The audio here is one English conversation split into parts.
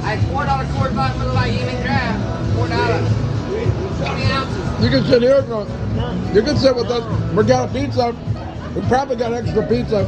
I $4 quart bottle for like evening draft. $4. 20 ounces. You can sit here. You can sit with us. We got a pizza. We probably got extra pizza.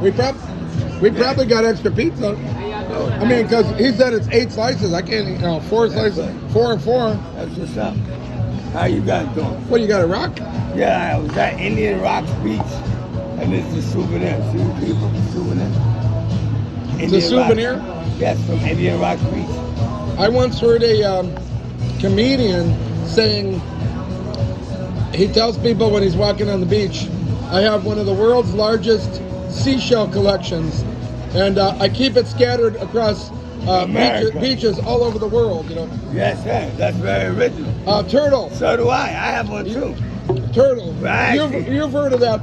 We probably got extra pizza. I mean, because he said it's 8 slices. I can't eat 4 slices. 4 and 4. That's what's up. How you guys doing? What, you got a rock? Yeah, I was at Indian Rocks Beach, and it's a souvenir. See, people, souvenir. It's a souvenir? Rocks. Yes, from Indian Rocks Beach. I once heard a comedian saying, he tells people when he's walking on the beach, I have one of the world's largest seashell collections, and I keep it scattered across beaches all over the world, you know. Yes, sir. That's very original. Turtle. So do I. I have one too. Turtle. Right. You've heard of that,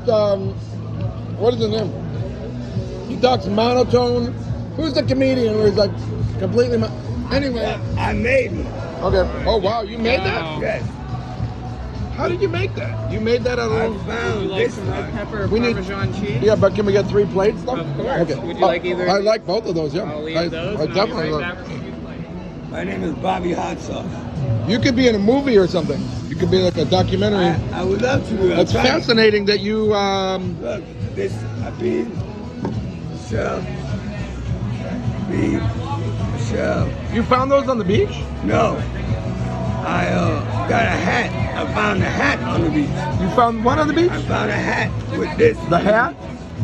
what is the name? He talks monotone. Who's the comedian where he's like completely anyway. I made one. Okay. Oh, wow. You made that? Yes. How did you make that? You made that out of... I Would found you like this some red one. pepper or We need- Parmesan cheese? Yeah, but can we get 3 plates though? Of course. Okay. Would you like either? I like both of those, yeah. I'll leave I those. And I'll be definitely right love. back with you. My name is Bobbie Hot Sauce. You could be in a movie or something. You could be like a documentary. I would love to. It's fascinating that you... Look, this a bean, shell, bean, shell. You found those on the beach? No, I got a hat. I found a hat on the beach. You found one on the beach? I found a hat with this. The hat?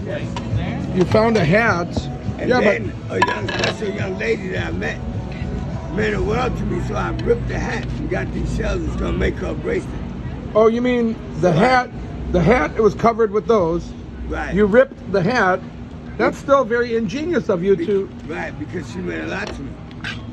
Yes. You found a hat. And Yeah, then a young, special young lady that I met meant the world to me, so I ripped the hat and got these shells. It's gonna make her a bracelet. Oh, you mean the hat? The hat, it was covered with those. Right. You ripped the hat. That's still very ingenious of you to... Right, because she meant a lot to me.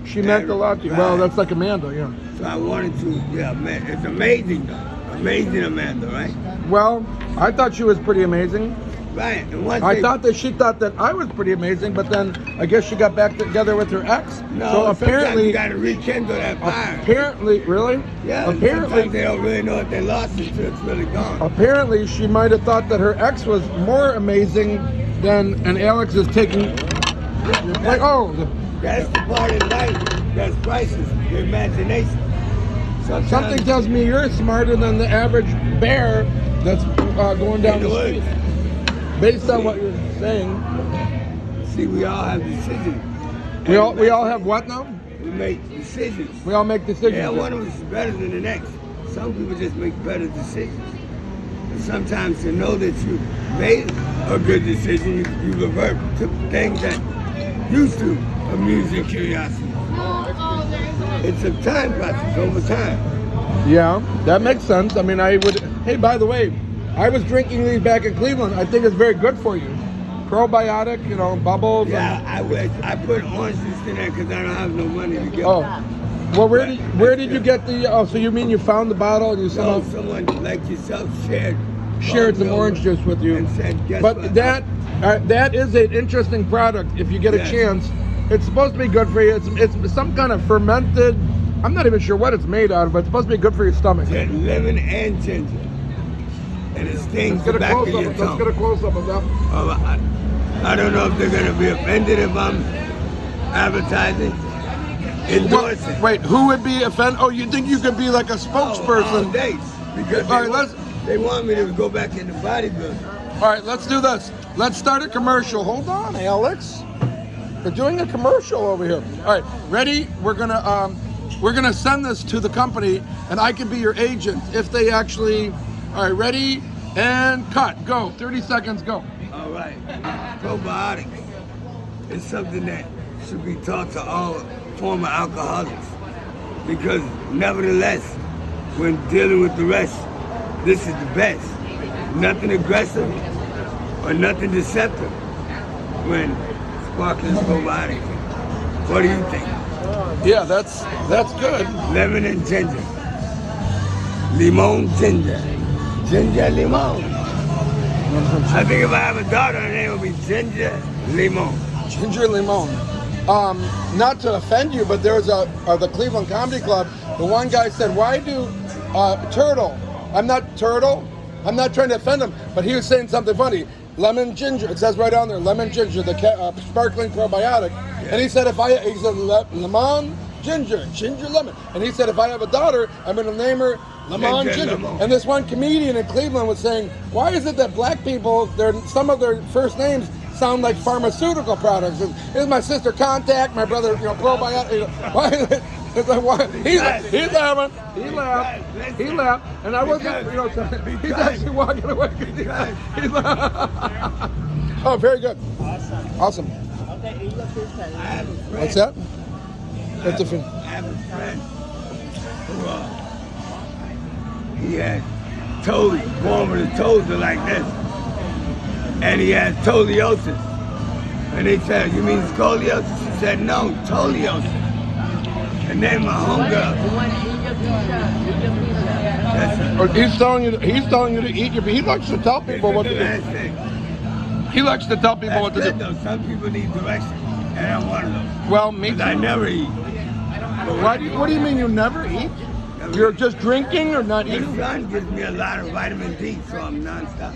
She meant a lot to you. Well, Right. that's like Amanda, yeah. So I wanted to, yeah, man, it's amazing though. Amazing Amanda, right? Well, I thought she was pretty amazing. Right, and one I thing, thought that she thought that I was pretty amazing, but then I guess she got back together with her ex. no, So sometimes apparently, you gotta rekindle that fire. apparently, really? Yeah, Apparently, sometimes they don't really know if they lost it until it's really gone. apparently she might have thought that her ex was more amazing than, and Alex is taking, like, oh, That's the part of life that's priceless, your imagination. Sometimes something tells me you're smarter than the average bear that's going down in the the street. woods. Based on what you're saying, See, we all have decisions. we all have what now? We make decisions. We all make decisions. Yeah, one of us is better than the next. Some people just make better decisions. And sometimes to know that you made a good decision, you revert to things that used to amuse your curiosity. It's a time process over time. Yeah, that makes sense. I mean, I would. Hey, by the way, I was drinking these back in Cleveland. I think it's very good for you. Probiotic, you know, bubbles. Yeah, I put orange juice in there because I don't have no money to get. Oh, well, where did you get the? Oh, so you mean you found the bottle and you So somehow someone like yourself shared some orange juice with you? and said, guess But what? that is an interesting product. If you get a Yes. chance, it's supposed to be good for you. It's some kind of fermented. I'm not even sure what it's made out of, but it's supposed to be good for your stomach. lemon and ginger, and it stings the back of your Let's tongue. get a close up of that. I don't know if they're gonna be offended if I'm advertising, endorsing. Wait, who would be offended? Oh, you think you could be like a All spokesperson? day, because All right, they want me to go back into bodybuilding. All right, let's do this. Let's start a commercial. Hold on, Alex. We're doing a commercial over here. All right, ready? We're gonna send this to the company, and I can be your agent if they actually. All right, ready and cut. Go. 30 seconds. Go. All right, probiotics is something that should be taught to all former alcoholics, because nevertheless, when dealing with the rest, this is the best. Nothing aggressive or nothing deceptive when sparkling probiotics. What do you think? Yeah, that's good. Lemon and ginger. Limon ginger. Ginger limon. I think if I have a daughter, her name will be Ginger Limon. Ginger limon. Not to offend you, but there was the Cleveland Comedy Club. The one guy said, "Why do turtle?" I'm not turtle. I'm not trying to offend him, but he was saying something funny. lemon ginger. It says right on there, lemon ginger, the sparkling probiotic. And he said, lemon ginger lemon. And he said, if I have a daughter, I'm going to name her Lemon Ginger. And this one comedian in Cleveland was saying, why is it that black people, some of their first names sound like pharmaceutical products? Here's my sister Contact, my brother, probiotic. Why is it? It's like, why? He laughed, and I wasn't, he's actually walking away. He's oh, very good. Awesome. Okay, you look this time. What's that? What's the thing? I have a friend who, he had toes, born with his toes are like this. And he had scoliosis. And they said, you mean scoliosis? He said, no, scoliosis. And then my homegirl. He's telling you to eat your. He likes to tell people what to do. He likes to tell people what to do. Though. Some people need direction, and I'm one of them. Well, me too. I never eat. What do you mean you never eat? You're just drinking or not eating? The sun gives me a lot of vitamin D, so I'm nonstop.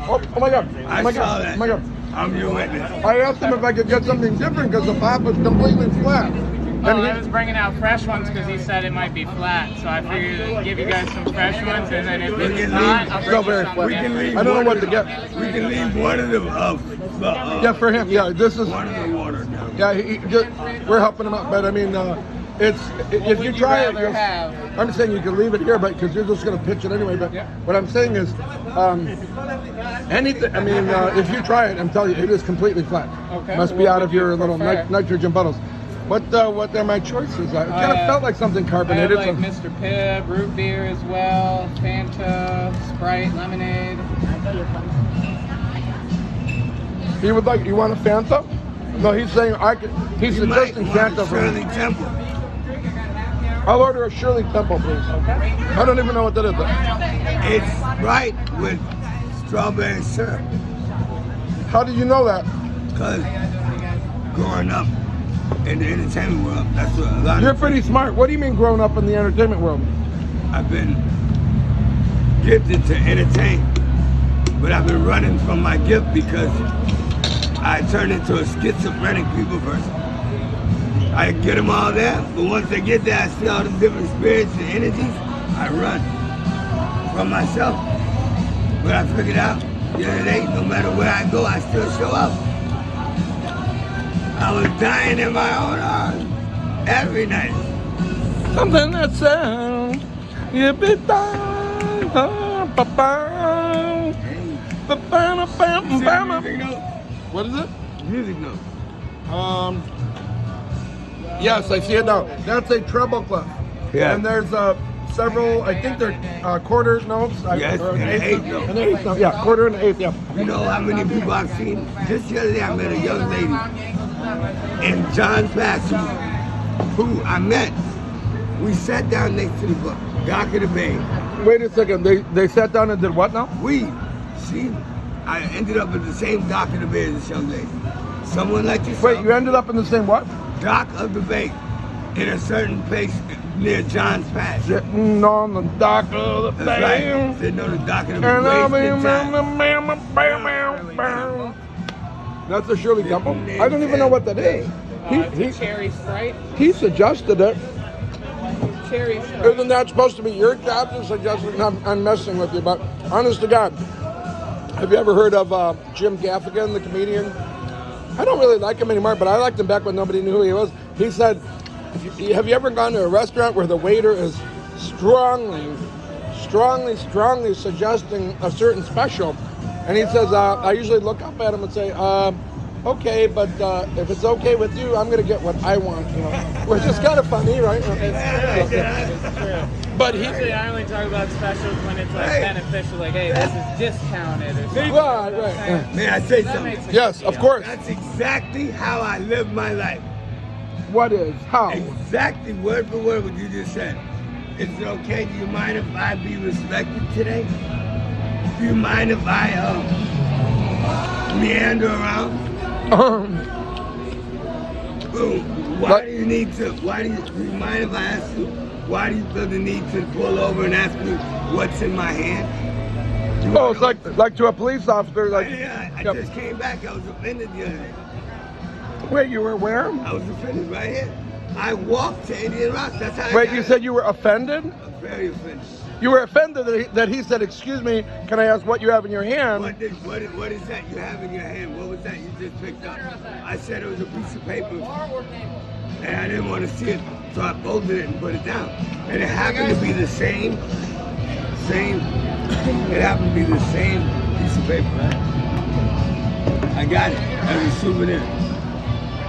Oh my God! I saw that. Oh my God! I'm your witness. I asked him if I could get something different because the pop was completely flat. Oh, I was bringing out fresh ones because he said it might be flat, so I figured to give you guys some fresh ones, and then if it's not, I'll bring you some. We can leave. I don't know what to get. We can leave one of them up. Yeah, for him. Yeah, this is one of the water now. Yeah, we're helping him out, but I mean, if you try it, I'm saying you can leave it here, but because you're just going to pitch it anyway. But what I'm saying is, anything. I mean, if you try it, I'm telling you, it is completely flat. Okay. Must be out of your little nitrogen bottles. What are my choices? It kind of felt like something carbonated. I have like Mr. Pibb, root beer as well, Fanta, Sprite, lemonade. He would like. You want a Fanta? No, he's saying he's suggesting Fanta for Shirley me. Temple. I'll order a Shirley Temple, please. Okay. I don't even know what that is. But It's Sprite with strawberry syrup. how did you know that? Because growing up in the entertainment world, that's what a lot You're of pretty smart. What do you mean growing up in the entertainment world? I've been gifted to entertain, but I've been running from my gift because I turned into a schizophrenic people person. I get them all there, but once I get there, I see all the different spirits and energies, I run from myself. But I figured out the other day, no matter where I go, I still show up. I was dying in my own arms every night. Something that sounds. You be dying. Music note? What is it? Music note. Yes, I see it now. That's a treble clef. Yeah. And there's several, I think they're quarter notes. Yes, or and an eighth note. An eighth note, yeah, quarter and an eighth, yeah. You know how many people I've seen? Just the other day, I met a young lady in John's Pass who I met. We sat down next to the book, Dock of the Bay. Wait a second, they sat down and did what now? I ended up at the same Dock of the Bay as this young lady. Someone like yourself. Wait, you ended up in the same what? Dock of the Bay, in a certain place near John's Pass. Sitting on the dock of the That's bay. right. Sitting on the dock of the And I'll be Bay, time. That's a Shirley Temple? I don't even know what that is. Cherry Sprite. He suggested it. Cherry Sprite. Isn't that supposed to be your job to suggest it? I'm messing with you, but honest to God, have you ever heard of Jim Gaffigan, the comedian? I don't really like him anymore, but I liked him back when nobody knew who he was. He said, have you ever gone to a restaurant where the waiter is strongly suggesting a certain special? And he says, I usually look up at him and say, okay, but if it's okay with you, I'm going to get what I want. Which is kind of funny, right? It's true. But Usually I only talk about specials when it's like beneficial, like, hey, this is discounted or something. Right. May I say something? Yes, of course. That's exactly how I live my life. What is? How? Exactly word for word what you just said. Is it okay? Do you mind if I be respected today? Do you mind if I meander around? Why do you mind if I ask you, why do you feel the need to pull over and ask me what's in my hand? Oh, it's like to a police officer, like. Yeah, I Yep. just came back. I was offended the other day. Wait, you were where? I was offended right here. I walked to Indian Rock. That's how I Wait, got you it. said you were offended? I'm very offended. You were offended that he said, "Excuse me, can I ask what you have in your hand?" What is that you have in your hand? What was that you just picked up? I said it was a piece of paper, and I didn't want to see it, so I folded it and put it down. And it happened to be the same. It happened to be the same piece of paper. I got it as a souvenir.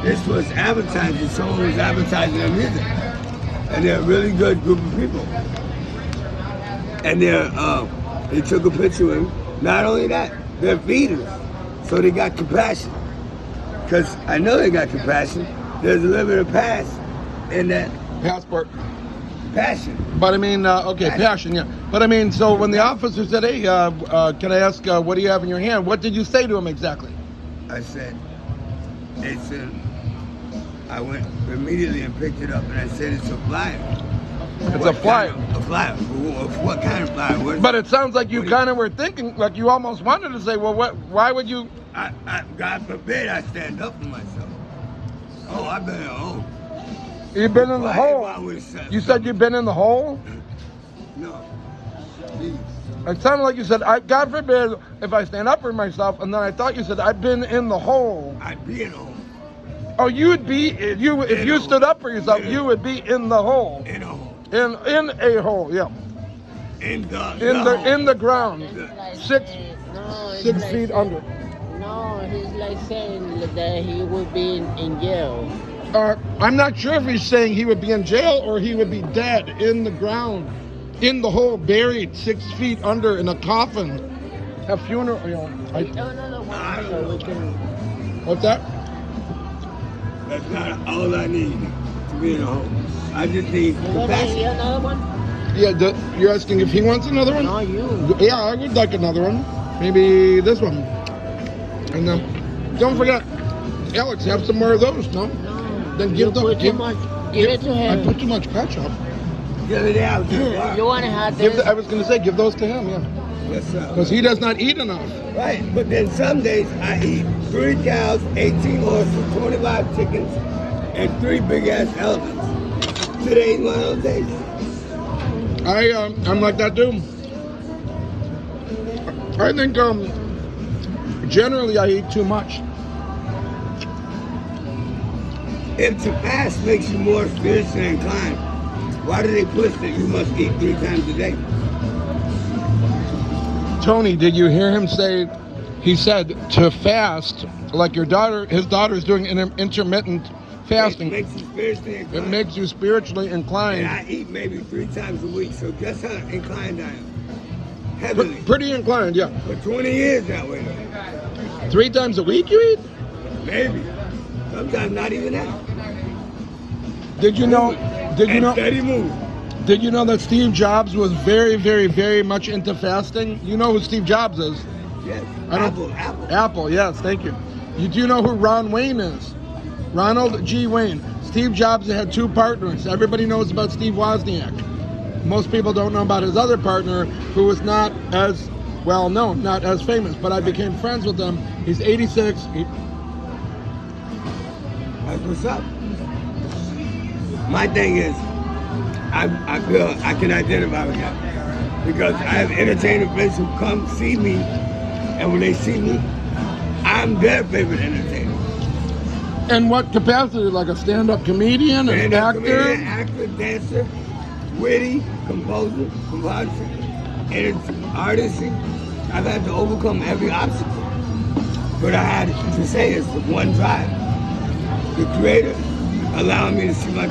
This was advertising. Someone was advertising their music, and they're a really good group of people. And they took a picture with him. Not only that, they're feeders, so they got compassion. Because I know they got compassion. There's a little bit of pass in that Passport. passion. But I mean, okay, passion, yeah. But I mean, so when the officer said, "Hey, can I ask what do you have in your hand?" What did you say to him exactly? I said, I went immediately and picked it up, and I said, it's a flyer. It's a flyer. A flyer. What kind of flyer? But it sounds like you kind of were thinking, like you almost wanted to say, "Well, why would you?" God forbid I stand up for myself. Oh, I've been in a hole. You've been in the hole. You said you've been in the hole? No. Please. It sounded like you said, God forbid if I stand up for myself, and then I thought you said, I've been in the hole. I'd be in a hole. Oh, you would be, if you stood up for yourself, you would be in the hole. In a hole. In a hole, yeah. In the ground. Like 6 feet under. No, he's like saying that he would be in jail. I'm not sure if he's saying he would be in jail or he would be dead in the ground, in the hole, buried 6 feet under in a coffin. A funeral, No. So we can. What's that? That's not all I need to be in a hole. I just need compassion. Another one? Yeah, you're asking if he wants another one? No, you. Yeah, I would like another one. Maybe this one. And don't forget, Alex, have some more of those, no? No. Then Give it to him. I put too much ketchup. The other day I was in the bar. You want to have this? I was going to say, give those to him, yeah. Yes, sir. Because he does not eat enough. Right, but then some days I eat 3 cows, 18 horses, 25 chickens, and 3 big ass elephants. Today's one of those days. I'm like that too. I think generally I eat too much. If to fast makes you more spiritually inclined, why do they push that you must eat 3 times a day? Tony, did you hear him say, he said to fast, like his daughter's doing intermittent fasting. It makes you spiritually inclined. It makes you spiritually inclined. And I eat maybe 3 times a week, so guess how inclined I am? Heavily. Pretty inclined, yeah. For 20 years that way. 3 times a week you eat? Maybe. Sometimes not even that. Did you know? Steady move. Did you know that Steve Jobs was very, very, very much into fasting? You know who Steve Jobs is? Yes. Apple. Apple. Apple, yes, thank you. You do know who Ron Wayne is? Ronald G. Wayne. Steve Jobs had 2 partners. Everybody knows about Steve Wozniak. Most people don't know about his other partner, who was not as well known, not as famous, but I became friends with him. He's 86. That's what's up. My thing is, I feel I can identify with that. Because I have entertainer friends who come see me, and when they see me, I'm their favorite entertainer. In what capacity? Like a stand-up comedian, an actor? Comedian, actor, dancer, witty, composer, artist. I've had to overcome every obstacle. But I had to say it's the one drive. The Creator allowing me to see my